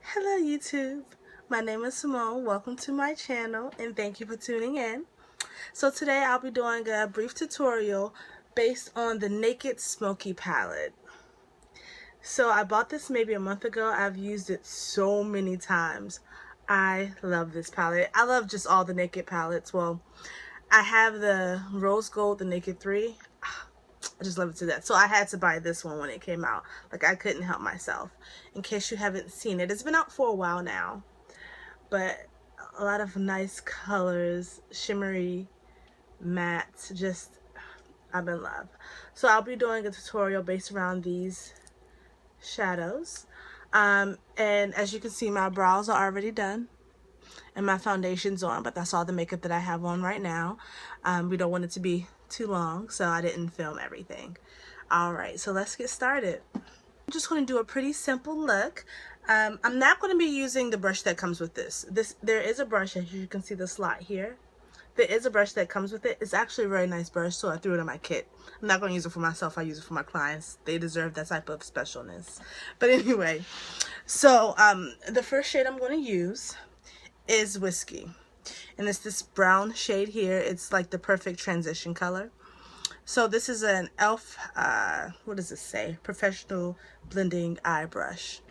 Hello YouTube, my name is Simone. Welcome to my channel and thank you for tuning in. So today I'll be doing a brief tutorial based on the Naked Smoky palette. So I bought this maybe a month ago. I've used it so many times. I love this palette. I love just all the Naked palettes. Well, I have the Rose Gold, the Naked 3. I just love it to death. So I had to buy this one when it came out. Like, I couldn't help myself. In case you haven't seen it, it's been out for a while now, but a lot of nice colors, shimmery, matte, just I'm in love. So I'll be doing a tutorial based around these shadows. And as you can see, my brows are already done and my foundation's on, but that's all the makeup that I have on right now. We don't want it to be too long, so I didn't film everything. Alright, so let's get started. I'm just going to do a pretty simple look. I'm not going to be using the brush that comes with this. There is a brush, as you can see the slot here. There is a brush that comes with it. It's actually a very nice brush, so I threw it in my kit. I'm not going to use it for myself. I use it for my clients. They deserve that type of specialness. But anyway, so the first shade I'm going to use is Whiskey. And it's this brown shade here. It's like the perfect transition color. So this is an e.l.f. What does it say? Professional blending eye brush.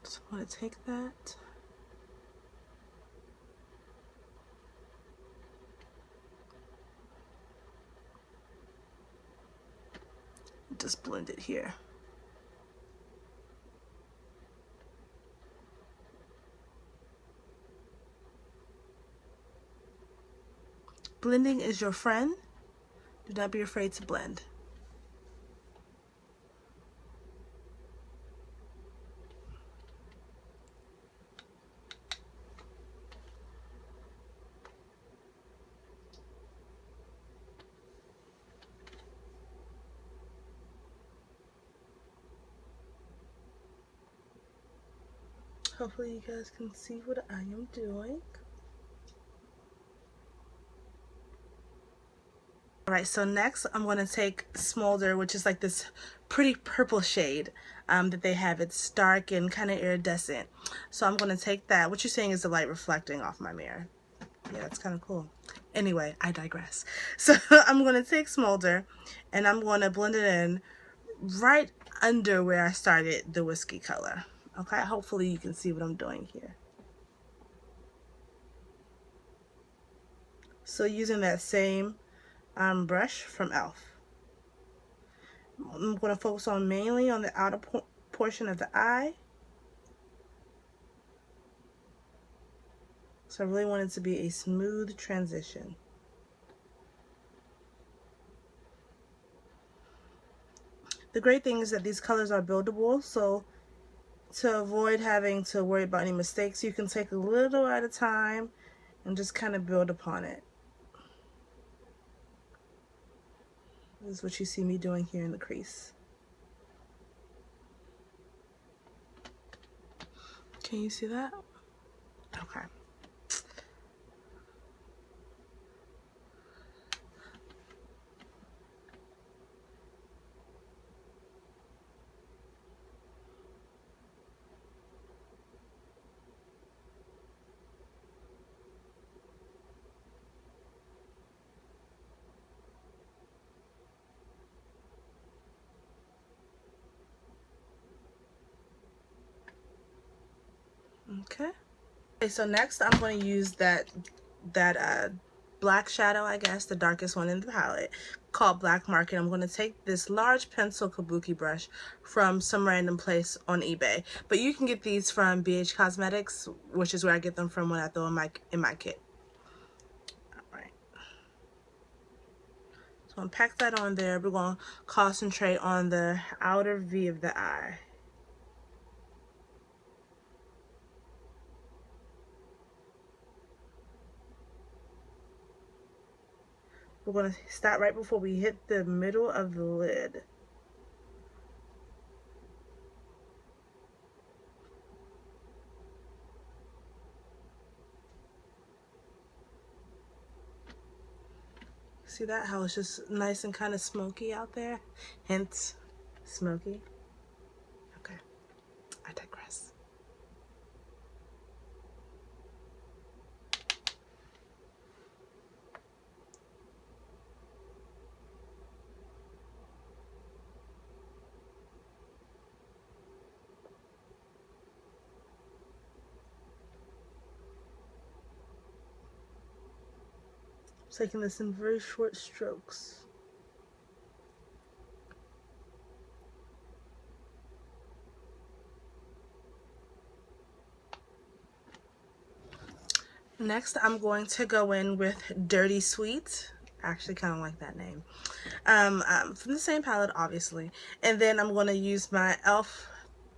So I'm going to take that. Just blend it here. Blending is your friend. Do not be afraid to blend. Hopefully you guys can see what I am doing. Alright, so next I'm going to take Smolder, which is like this pretty purple shade that they have. It's dark and kind of iridescent. So I'm going to take that. What you're seeing is the light reflecting off my mirror. Yeah, that's kind of cool. Anyway, I digress. So I'm going to take Smolder and I'm going to blend it in right under where I started the Whiskey color. Okay, hopefully you can see what I'm doing here. So using that same brush from e.l.f. I'm going to focus on mainly on the outer portion of the eye. So I really want it to be a smooth transition. The great thing is that these colors are buildable, so to avoid having to worry about any mistakes, you can take a little at a time and just kind of build upon it. This is what you see me doing here in the crease. Can you see that? Okay. Okay. Okay, so next I'm going to use that black shadow, I guess, the darkest one in the palette, called Black Market. I'm going to take this large pencil kabuki brush from some random place on eBay. But you can get these from BH Cosmetics, which is where I get them from when I throw in my kit. Alright. So I'm going to pack that on there. We're going to concentrate on the outer V of the eye. We're going to start right before we hit the middle of the lid. See that? How it's just nice and kind of smoky out there? Hence, smoky. Okay. Taking this in very short strokes. Next, I'm going to go in with Dirty Sweet. I actually kind of like that name. From the same palette, obviously. And then I'm going to use my e.l.f.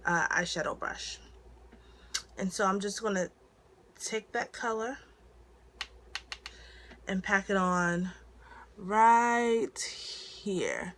Eyeshadow brush. And so I'm just going to take that color and pack it on right here.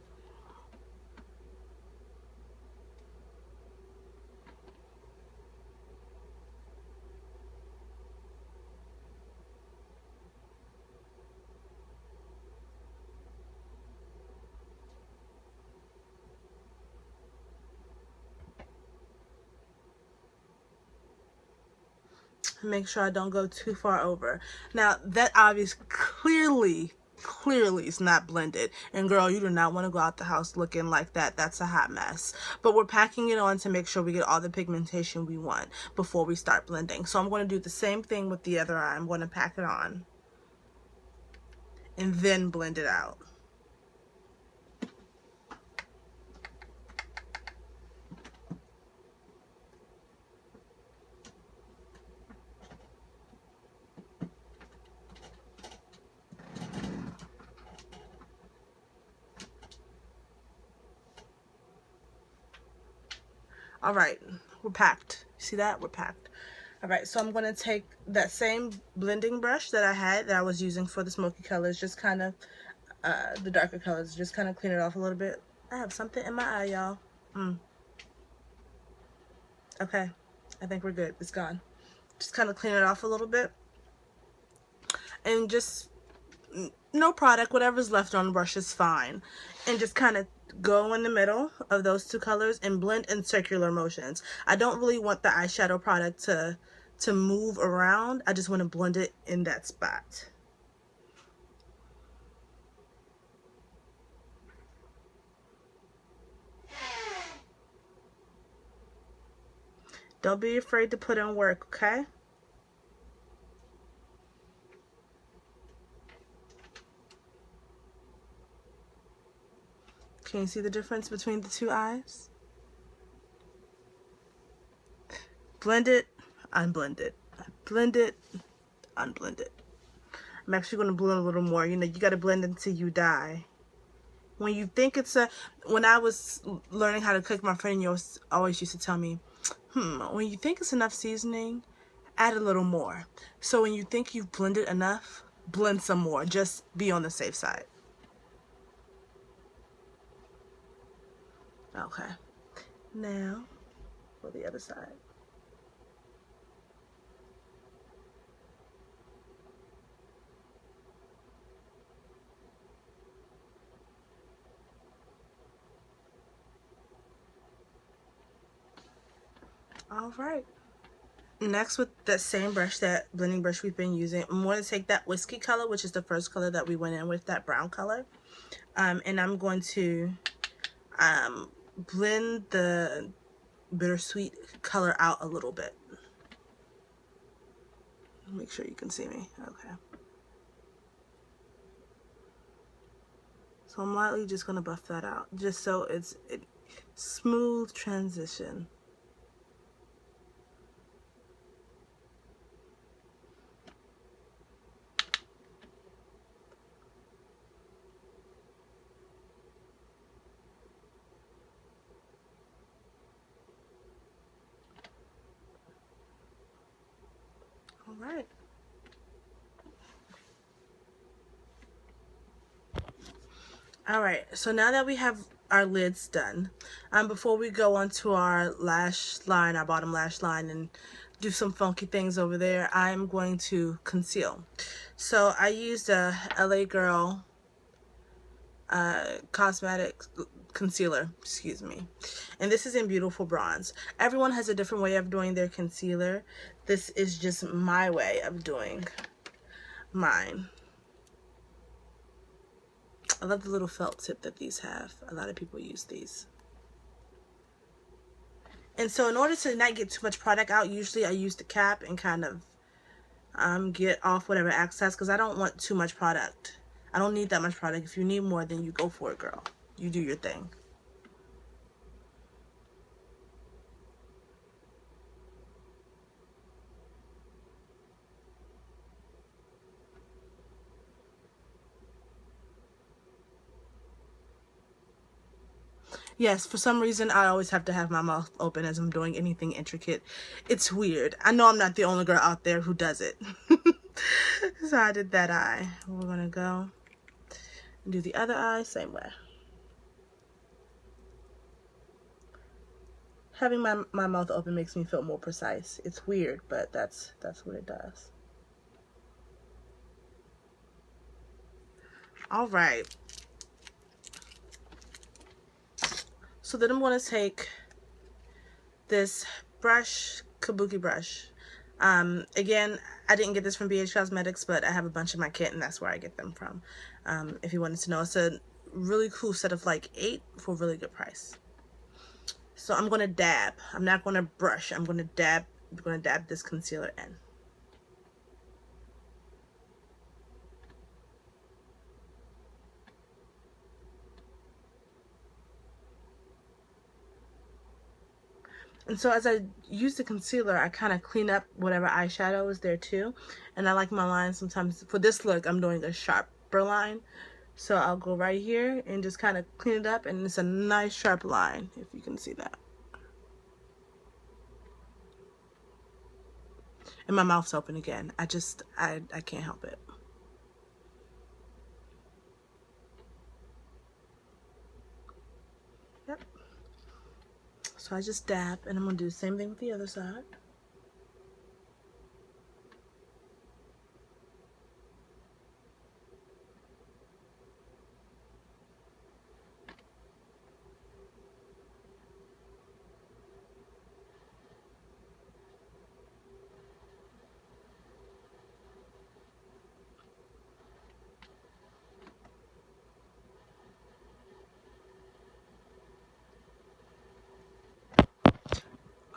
Make sure I don't go too far over. Now that obviously clearly is not blended, and girl, you do not want to go out the house looking like that. That's a hot mess. But we're packing it on to make sure we get all the pigmentation we want before we start blending. So I'm going to do the same thing with the other eye. I'm going to pack it on and then blend it out. All right, we're packed. See that? We're packed. All right, so I'm going to take that same blending brush that I had that I was using for the smoky colors, just kind of the darker colors, just kind of clean it off a little bit. I have something in my eye, y'all. Okay, I think we're good. It's gone. Just kind of clean it off a little bit, and just no product, whatever's left on the brush is fine, and just kind of go in the middle of those two colors and blend in circular motions. I don't really want the eyeshadow product to move around. I just want to blend it in that spot. Don't be afraid to put in work, okay? Can you see the difference between the two eyes? Blend it, unblend it. Blend it, unblend it. I'm actually going to blend a little more. You know, you got to blend until you die. When you think it's when I was learning how to cook, my friend always used to tell me, when you think it's enough seasoning, add a little more. So when you think you've blended enough, blend some more. Just be on the safe side. Okay. Now, for the other side. All right. Next, with that same brush, that blending brush we've been using, I'm going to take that whiskey color, which is the first color that we went in with, that brown color, and I'm going to blend the bittersweet color out a little bit. Make sure you can see me. Okay. So I'm lightly just going to buff that out, just so it's a smooth transition. All right. All right, so now that we have our lids done, before we go on to our lash line, our bottom lash line, and do some funky things over there, I'm going to conceal. So I used a LA Girl cosmetic concealer, excuse me, and this is in Beautiful Bronze. Everyone has a different way of doing their concealer. This is just my way of doing mine. I love the little felt tip that these have. A lot of people use these. And so in order to not get too much product out, usually I use the cap and kind of get off whatever excess, because I don't want too much product. I don't need that much product. If you need more, then you go for it, girl. You do your thing. Yes, for some reason, I always have to have my mouth open as I'm doing anything intricate. It's weird. I know I'm not the only girl out there who does it. So I did that eye. We're going to go and do the other eye, same way. Having my mouth open makes me feel more precise. It's weird, but that's what it does. All right. So then I'm going to take this brush, kabuki brush. Again, I didn't get this from BH Cosmetics, but I have a bunch in my kit, and that's where I get them from. If you wanted to know, it's a really cool set of like 8 for a really good price. So I'm going to dab. I'm not going to brush. I'm going to dab. I'm going to dab this concealer in. And so as I use the concealer, I kind of clean up whatever eyeshadow is there too. And I like my lines sometimes. For this look, I'm doing a sharper line. So I'll go right here and just kind of clean it up. And it's a nice sharp line, if you can see that. And my mouth's open again. I can't help it. Yep. So I just dab, and I'm going to do the same thing with the other side.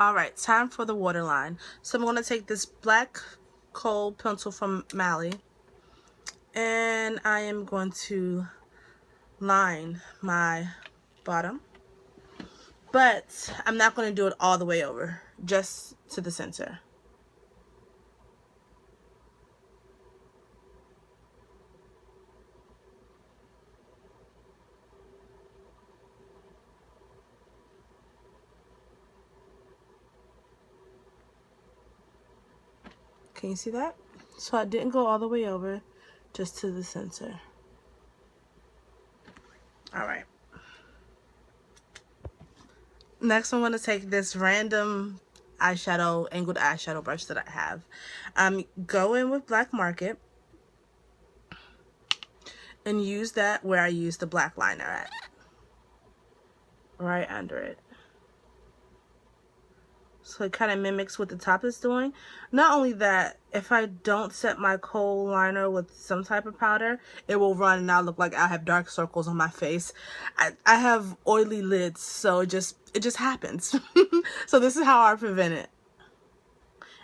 Alright, time for the waterline. So I'm going to take this black kohl pencil from Mally, and I am going to line my bottom. But I'm not going to do it all the way over, just to the center. Can you see that? So I didn't go all the way over, just to the center. Alright. Next, I'm going to take this random eyeshadow, angled eyeshadow brush that I have. Go in with Black Market and use that where I use the black liner at. Right under it. So it kind of mimics what the top is doing. Not only that, if I don't set my kohl liner with some type of powder, it will run and I'll look like I have dark circles on my face. I have oily lids, so it just happens. So this is how I prevent it.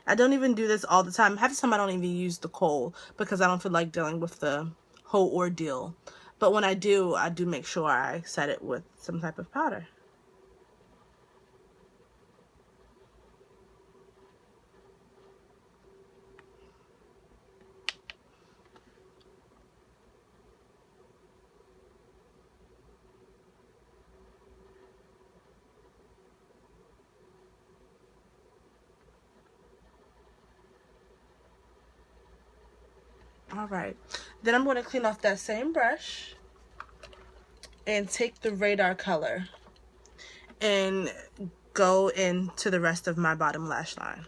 I don't even do this all the time. Half the time I don't even use the kohl because I don't feel like dealing with the whole ordeal. But when I do make sure I set it with some type of powder. Alright, then I'm going to clean off that same brush and take the Radar color and go into the rest of my bottom lash line.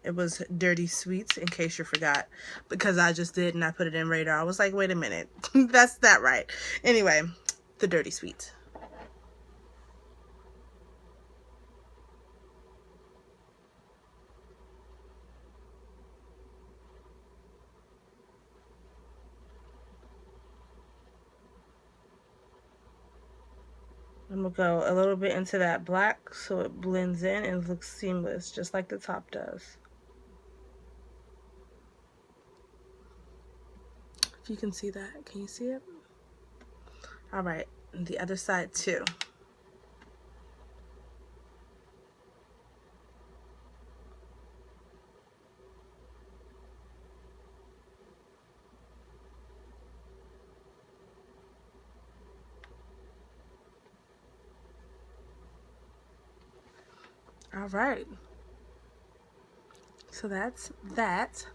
It was Dirty Sweets, in case you forgot, because I just did and I put it in Radar. I was like, wait a minute, that's not right. Anyway, the Dirty Sweets. I'm gonna go a little bit into that black so it blends in and looks seamless, just like the top does. If you can see that, can you see it? All right, and the other side too. All right, so that's that.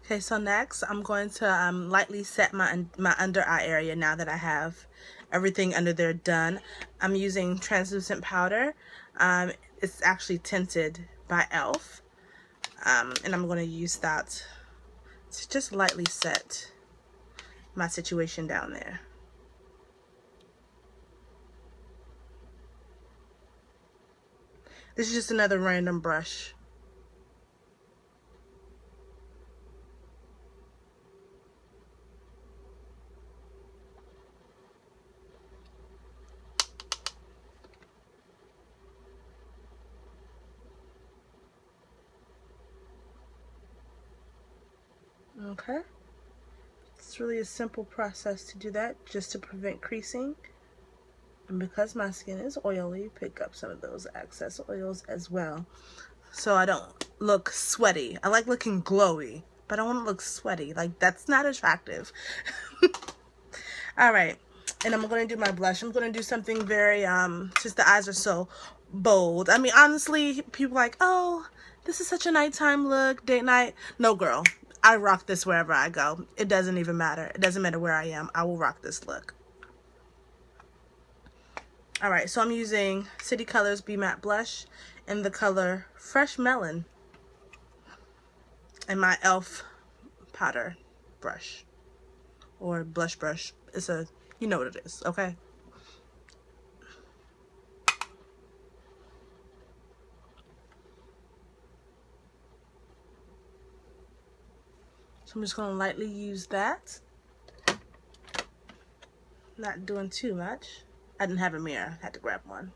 Okay, so next I'm going to lightly set my under eye area now that I have everything under there done. I'm using translucent powder. It's actually tinted by e.l.f. And I'm going to use that to just lightly set my situation down there. This is just another random brush. Okay, it's really a simple process to do that, just to prevent creasing. And because my skin is oily, pick up some of those excess oils as well, so I don't look sweaty. I like looking glowy, but I don't want to look sweaty. Like, that's not attractive. All right, and I'm going to do my blush. I'm going to do something very, since the eyes are so bold. I mean, honestly, people are like, oh, this is such a nighttime look, date night. No, girl, I rock this wherever I go. It doesn't even matter. It doesn't matter where I am. I will rock this look. All right, so I'm using City Colors Be Matte Blush in the color Fresh Melon and my e.l.f. powder brush or blush brush. It's a, you know what it is, okay? So I'm just gonna lightly use that. Not doing too much. I didn't have a mirror, had to grab one.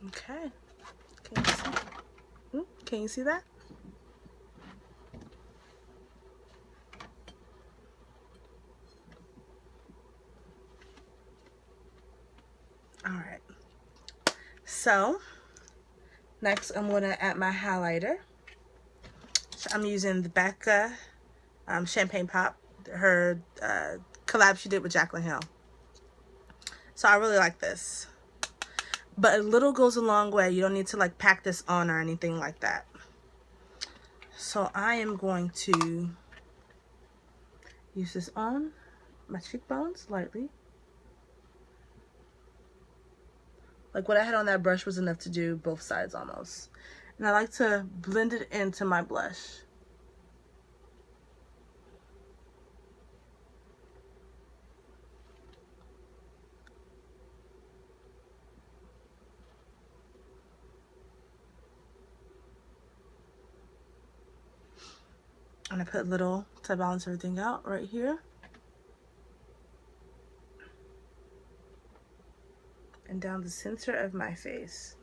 Okay, can you see? Can you see that? All right, so next I'm gonna add my highlighter. So I'm using the Becca Champagne Pop, her collab she did with Jaclyn Hill. So I really like this. But a little goes a long way. You don't need to like pack this on or anything like that. So I am going to use this on my cheekbones lightly. Like what I had on that brush was enough to do both sides almost. And I like to blend it into my blush. And I put a little to balance everything out right here. And down the center of my face.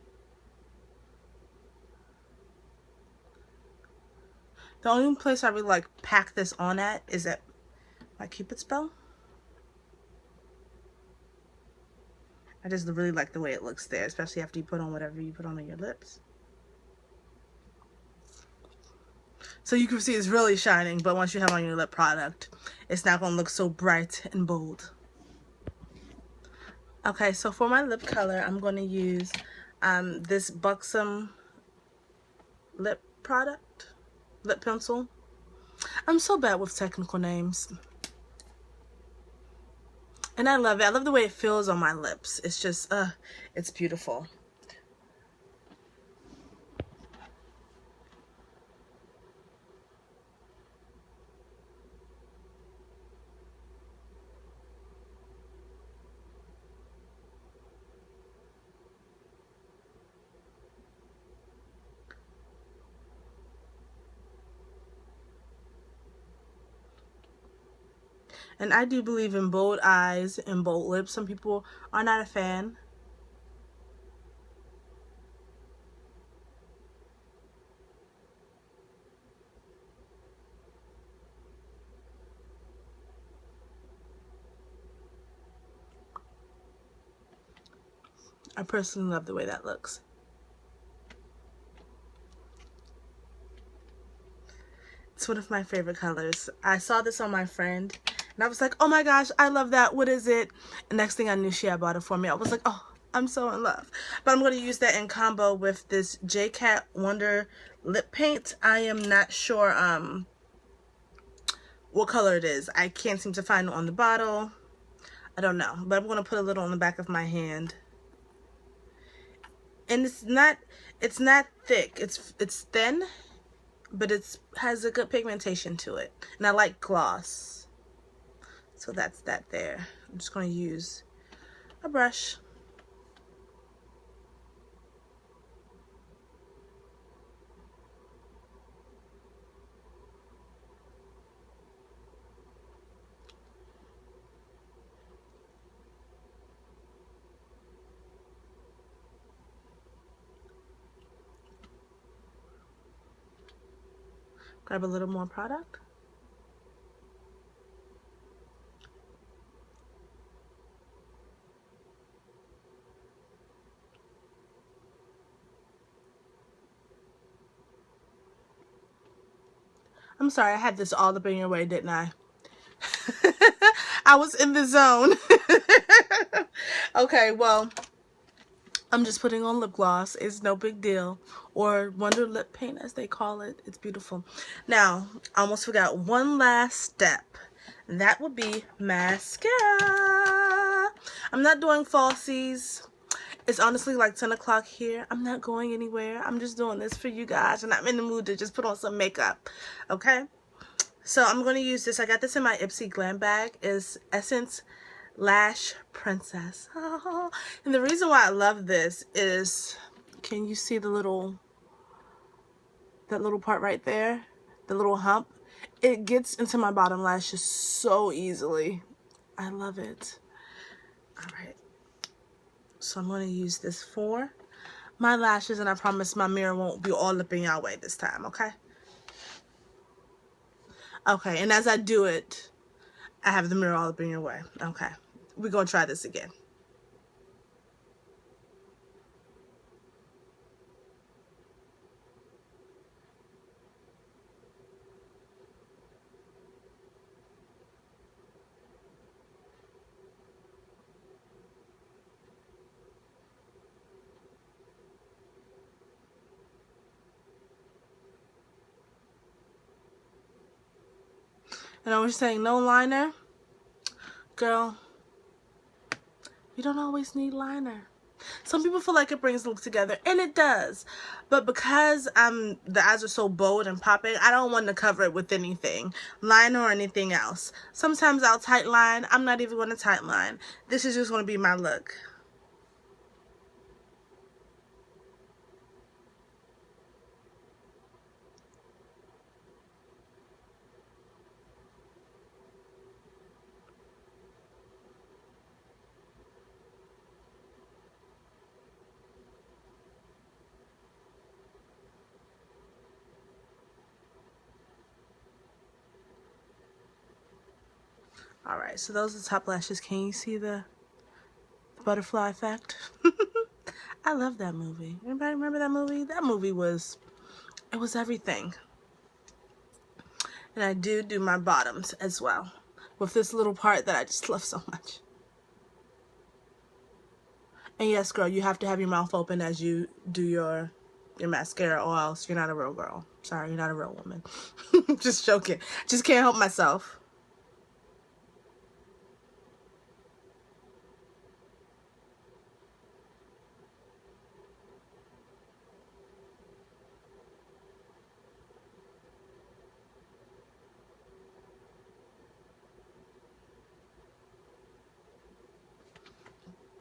The only place I really like pack this on at is at my Cupid's bow. I just really like the way it looks there, especially after you put on whatever you put on your lips. So you can see it's really shining, but once you have on your lip product, it's not going to look so bright and bold. Okay, so for my lip color, I'm going to use this Buxom lip product, lip pencil. I'm so bad with technical names. And I love it. I love the way it feels on my lips. It's just, it's beautiful. And I do believe in bold eyes and bold lips. Some people are not a fan. I personally love the way that looks. It's one of my favorite colors. I saw this on my friend and I was like, oh my gosh, I love that. What is it? And next thing I knew, she had bought it for me. I was like, oh, I'm so in love. But I'm going to use that in combo with this Decay Wonder lip paint. I am not sure what color it is. I can't seem to find it on the bottle. I don't know. But I'm going to put a little on the back of my hand. And it's not thick. It's thin, but it has a good pigmentation to it. And I like gloss. So that's that there. I'm just going to use a brush. Grab a little more product. I'm sorry, I had this all up in your way, didn't I? I was in the zone. Okay, well, I'm just putting on lip gloss. It's no big deal. Or Wonder Lip Paint, as they call it. It's beautiful. Now, I almost forgot one last step. That would be mascara. I'm not doing falsies. It's honestly like 10 o'clock here. I'm not going anywhere. I'm just doing this for you guys. And I'm in the mood to just put on some makeup. Okay? So I'm going to use this. I got this in my Ipsy Glam bag. It's Essence Lash Princess. Oh. And the reason why I love this is, can you see that little part right there? The little hump? It gets into my bottom lashes so easily. I love it. Alright. So I'm going to use this for my lashes, and I promise my mirror won't be all up in your way this time, okay? Okay, and as I do it, I have the mirror all up in your way. Okay, we're going to try this again. And I was saying no liner. Girl, you don't always need liner. Some people feel like it brings the look together, and it does. But because the eyes are so bold and popping, I don't want to cover it with anything, liner or anything else. Sometimes I'll tight line. I'm not even going to tight line. This is just going to be my look. Alright, so those are the top lashes. Can you see the butterfly effect? I love that movie. Anybody remember that movie? That movie was, it was everything. And I do my bottoms as well, with this little part that I just love so much. And yes, girl, you have to have your mouth open as you do your mascara, or else you're not a real girl. Sorry, you're not a real woman. Just joking. Just can't help myself.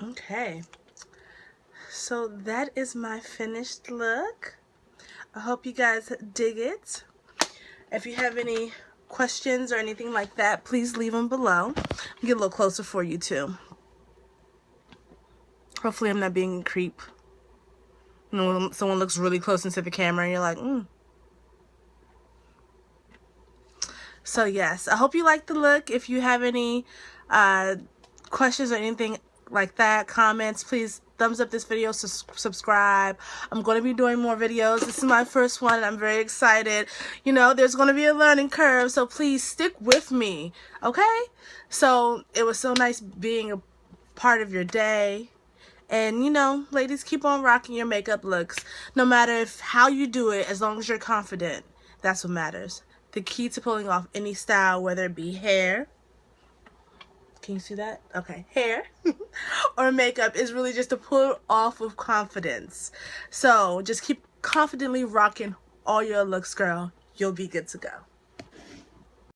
Okay, so that is my finished look. I hope you guys dig it. If you have any questions or anything like that, please leave them below. I'll get a little closer for you too. Hopefully I'm not being a creep. You know, when someone looks really close into the camera and you're like, So yes, I hope you like the look. If you have any questions or anything like that, comments, please thumbs up this video, subscribe. I'm going to be doing more videos. This is my first one and I'm very excited. You know, there's going to be a learning curve, so please stick with me, okay? So it was so nice being a part of your day. And, you know, ladies, keep on rocking your makeup looks. No matter how you do it, as long as you're confident, that's what matters. The key to pulling off any style, whether it be hair, can you see that? Okay, hair or makeup, is really just to pull it off with confidence. So just keep confidently rocking all your looks, girl. You'll be good to go.